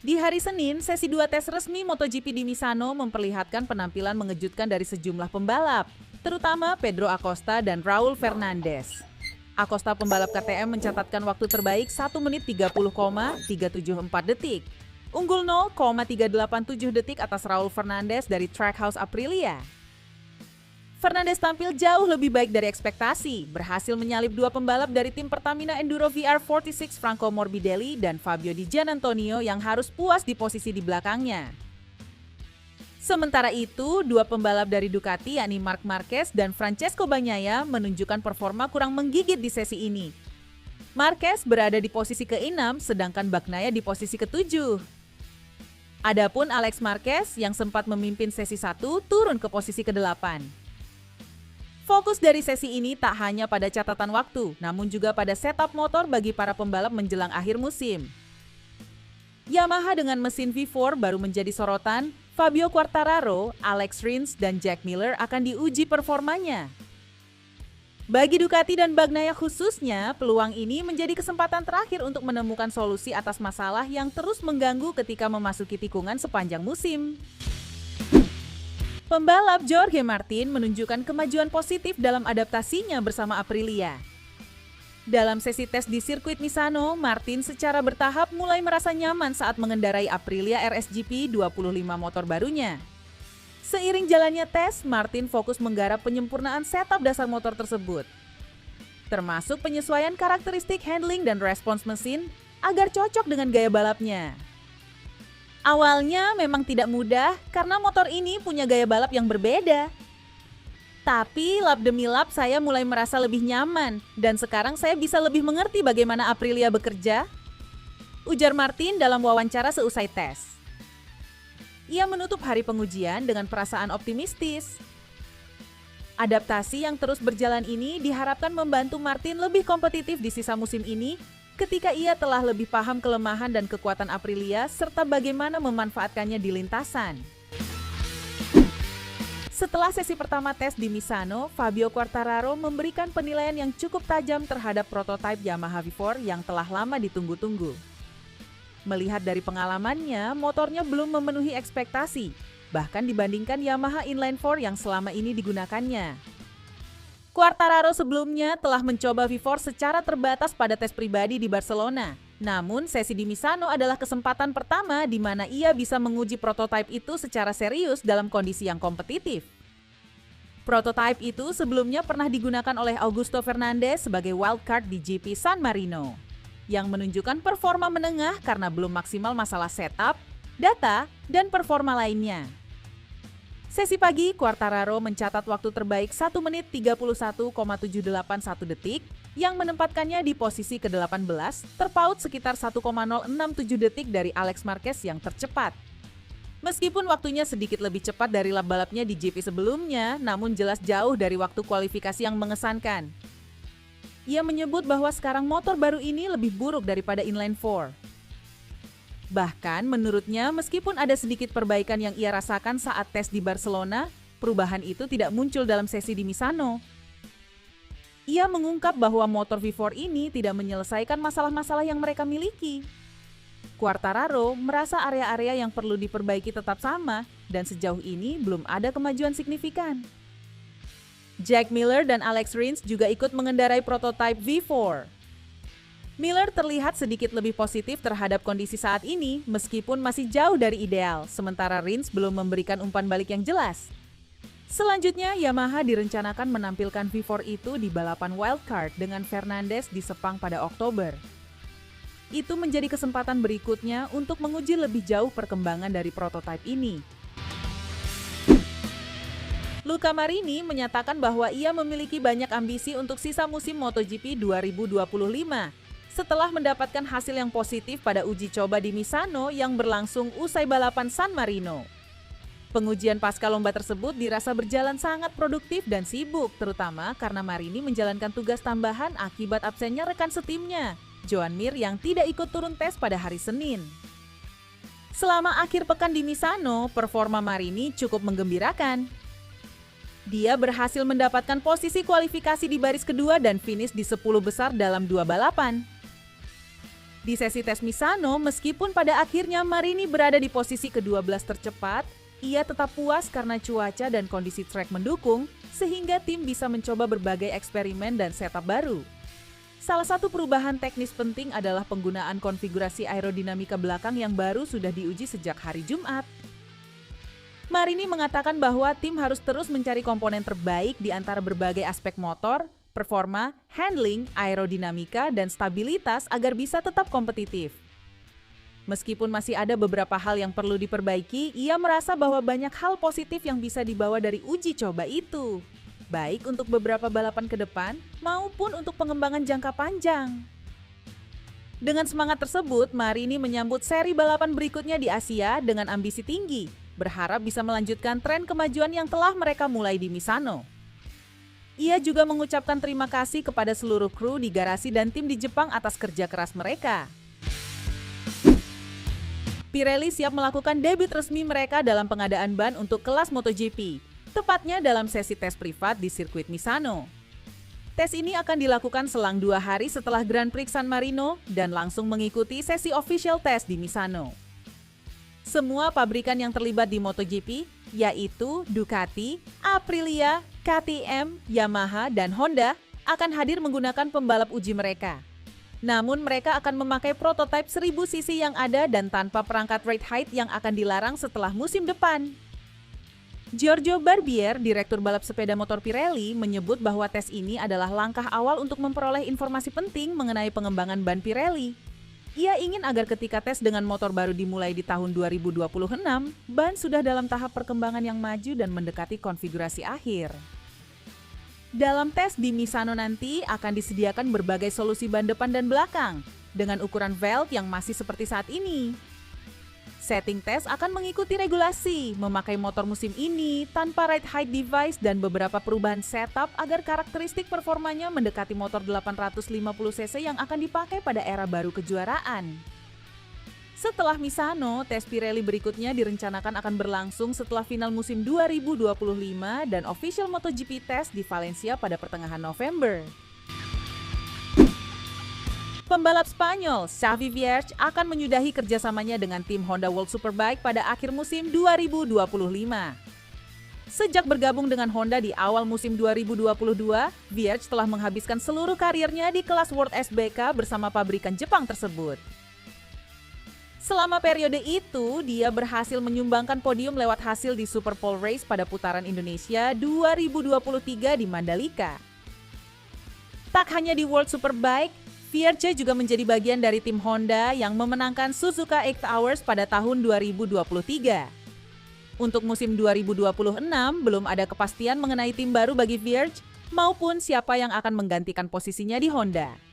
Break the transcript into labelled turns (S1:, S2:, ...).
S1: Di hari Senin, sesi 2 tes resmi MotoGP di Misano memperlihatkan penampilan mengejutkan dari sejumlah pembalap, terutama Pedro Acosta dan Raul Fernandez. Acosta pembalap KTM mencatatkan waktu terbaik 1 menit 30,374 detik. Unggul 0,387 detik atas Raul Fernandez dari Trackhouse Aprilia. Fernandez tampil jauh lebih baik dari ekspektasi, berhasil menyalip dua pembalap dari tim Pertamina Enduro VR46 Franco Morbidelli dan Fabio Di Giannantonio yang harus puas di posisi di belakangnya. Sementara itu, dua pembalap dari Ducati yakni Marc Marquez dan Francesco Bagnaia menunjukkan performa kurang menggigit di sesi ini. Marquez berada di posisi ke-6, sedangkan Bagnaia di posisi ke-7. Adapun Alex Marquez yang sempat memimpin sesi 1 turun ke posisi ke-8. Fokus dari sesi ini tak hanya pada catatan waktu, namun juga pada setup motor bagi para pembalap menjelang akhir musim. Yamaha dengan mesin V4 baru menjadi sorotan, Fabio Quartararo, Alex Rins, dan Jack Miller akan diuji performanya. Bagi Ducati dan Bagnaia khususnya, peluang ini menjadi kesempatan terakhir untuk menemukan solusi atas masalah yang terus mengganggu ketika memasuki tikungan sepanjang musim. Pembalap Jorge Martin menunjukkan kemajuan positif dalam adaptasinya bersama Aprilia. Dalam sesi tes di sirkuit Misano, Martin secara bertahap mulai merasa nyaman saat mengendarai Aprilia RSGP 25 motor barunya. Seiring jalannya tes, Martin fokus menggarap penyempurnaan setup dasar motor tersebut, termasuk penyesuaian karakteristik handling dan respons mesin agar cocok dengan gaya balapnya. Awalnya memang tidak mudah karena motor ini punya gaya balap yang berbeda. Tapi lap demi lap saya mulai merasa lebih nyaman dan sekarang saya bisa lebih mengerti bagaimana Aprilia bekerja, ujar Martin dalam wawancara seusai tes. Ia menutup hari pengujian dengan perasaan optimistis. Adaptasi yang terus berjalan ini diharapkan membantu Martin lebih kompetitif di sisa musim ini ketika ia telah lebih paham kelemahan dan kekuatan Aprilia serta bagaimana memanfaatkannya di lintasan. Setelah sesi pertama tes di Misano, Fabio Quartararo memberikan penilaian yang cukup tajam terhadap prototipe Yamaha V4 yang telah lama ditunggu-tunggu. Melihat dari pengalamannya, motornya belum memenuhi ekspektasi, bahkan dibandingkan Yamaha Inline 4 yang selama ini digunakannya. Quartararo sebelumnya telah mencoba V4 secara terbatas pada tes pribadi di Barcelona. Namun, sesi di Misano adalah kesempatan pertama di mana ia bisa menguji prototipe itu secara serius dalam kondisi yang kompetitif. Prototipe itu sebelumnya pernah digunakan oleh Augusto Fernandez sebagai wildcard di GP San Marino, yang menunjukkan performa menengah karena belum maksimal masalah setup, data, dan performa lainnya. Sesi pagi, Quartararo mencatat waktu terbaik 1 menit 31,781 detik yang menempatkannya di posisi ke-18, terpaut sekitar 1,067 detik dari Alex Marquez yang tercepat. Meskipun waktunya sedikit lebih cepat dari lap balapnya di GP sebelumnya, namun jelas jauh dari waktu kualifikasi yang mengesankan. Ia menyebut bahwa sekarang motor baru ini lebih buruk daripada Inline 4. Bahkan menurutnya meskipun ada sedikit perbaikan yang ia rasakan saat tes di Barcelona, perubahan itu tidak muncul dalam sesi di Misano. Ia mengungkap bahwa motor V4 ini tidak menyelesaikan masalah-masalah yang mereka miliki. Quartararo merasa area-area yang perlu diperbaiki tetap sama dan sejauh ini belum ada kemajuan signifikan. Jack Miller dan Alex Rins juga ikut mengendarai prototipe V4. Miller terlihat sedikit lebih positif terhadap kondisi saat ini meskipun masih jauh dari ideal, sementara Rins belum memberikan umpan balik yang jelas. Selanjutnya, Yamaha direncanakan menampilkan V4 itu di balapan wildcard dengan Fernandez di Sepang pada Oktober. Itu menjadi kesempatan berikutnya untuk menguji lebih jauh perkembangan dari prototipe ini. Luca Marini menyatakan bahwa ia memiliki banyak ambisi untuk sisa musim MotoGP 2025. Setelah mendapatkan hasil yang positif pada uji coba di Misano yang berlangsung usai balapan San Marino. Pengujian pasca lomba tersebut dirasa berjalan sangat produktif dan sibuk, terutama karena Marini menjalankan tugas tambahan akibat absennya rekan setimnya, Joan Mir yang tidak ikut turun tes pada hari Senin. Selama akhir pekan di Misano, performa Marini cukup menggembirakan. Dia berhasil mendapatkan posisi kualifikasi di baris kedua dan finish di 10 besar dalam 2 balapan. Di sesi tes Misano, meskipun pada akhirnya Marini berada di posisi ke-12 tercepat, ia tetap puas karena cuaca dan kondisi trek mendukung, sehingga tim bisa mencoba berbagai eksperimen dan setup baru. Salah satu perubahan teknis penting adalah penggunaan konfigurasi aerodinamika belakang yang baru sudah diuji sejak hari Jumat. Marini mengatakan bahwa tim harus terus mencari komponen terbaik di antara berbagai aspek motor, performa, handling, aerodinamika, dan stabilitas agar bisa tetap kompetitif. Meskipun masih ada beberapa hal yang perlu diperbaiki, ia merasa bahwa banyak hal positif yang bisa dibawa dari uji coba itu, baik untuk beberapa balapan ke depan maupun untuk pengembangan jangka panjang. Dengan semangat tersebut, Marini menyambut seri balapan berikutnya di Asia dengan ambisi tinggi, berharap bisa melanjutkan tren kemajuan yang telah mereka mulai di Misano. Ia juga mengucapkan terima kasih kepada seluruh kru di garasi dan tim di Jepang atas kerja keras mereka. Pirelli siap melakukan debut resmi mereka dalam pengadaan ban untuk kelas MotoGP, tepatnya dalam sesi tes privat di sirkuit Misano. Tes ini akan dilakukan selang 2 hari setelah Grand Prix San Marino dan langsung mengikuti sesi official test di Misano. Semua pabrikan yang terlibat di MotoGP, yaitu Ducati, Aprilia, KTM, Yamaha, dan Honda, akan hadir menggunakan pembalap uji mereka. Namun mereka akan memakai prototipe 1000 cc yang ada dan tanpa perangkat ride height yang akan dilarang setelah musim depan. Giorgio Barbier, direktur balap sepeda motor Pirelli, menyebut bahwa tes ini adalah langkah awal untuk memperoleh informasi penting mengenai pengembangan ban Pirelli. Ia ingin agar ketika tes dengan motor baru dimulai di tahun 2026, ban sudah dalam tahap perkembangan yang maju dan mendekati konfigurasi akhir. Dalam tes di Misano nanti akan disediakan berbagai solusi ban depan dan belakang, dengan ukuran valve yang masih seperti saat ini. Setting tes akan mengikuti regulasi, memakai motor musim ini tanpa ride height device dan beberapa perubahan setup agar karakteristik performanya mendekati motor 850cc yang akan dipakai pada era baru kejuaraan. Setelah Misano, tes Pirelli berikutnya direncanakan akan berlangsung setelah final musim 2025 dan official MotoGP test di Valencia pada pertengahan November. Pembalap Spanyol, Xavi Vierge akan menyudahi kerjasamanya dengan tim Honda World Superbike pada akhir musim 2025. Sejak bergabung dengan Honda di awal musim 2022, Vierge telah menghabiskan seluruh karirnya di kelas World SBK bersama pabrikan Jepang tersebut. Selama periode itu, dia berhasil menyumbangkan podium lewat hasil di Super Pole Race pada putaran Indonesia 2023 di Mandalika. Tak hanya di World Superbike, Vierge juga menjadi bagian dari tim Honda yang memenangkan Suzuka 8 Hours pada tahun 2023. Untuk musim 2026, belum ada kepastian mengenai tim baru bagi Vierge maupun siapa yang akan menggantikan posisinya di Honda.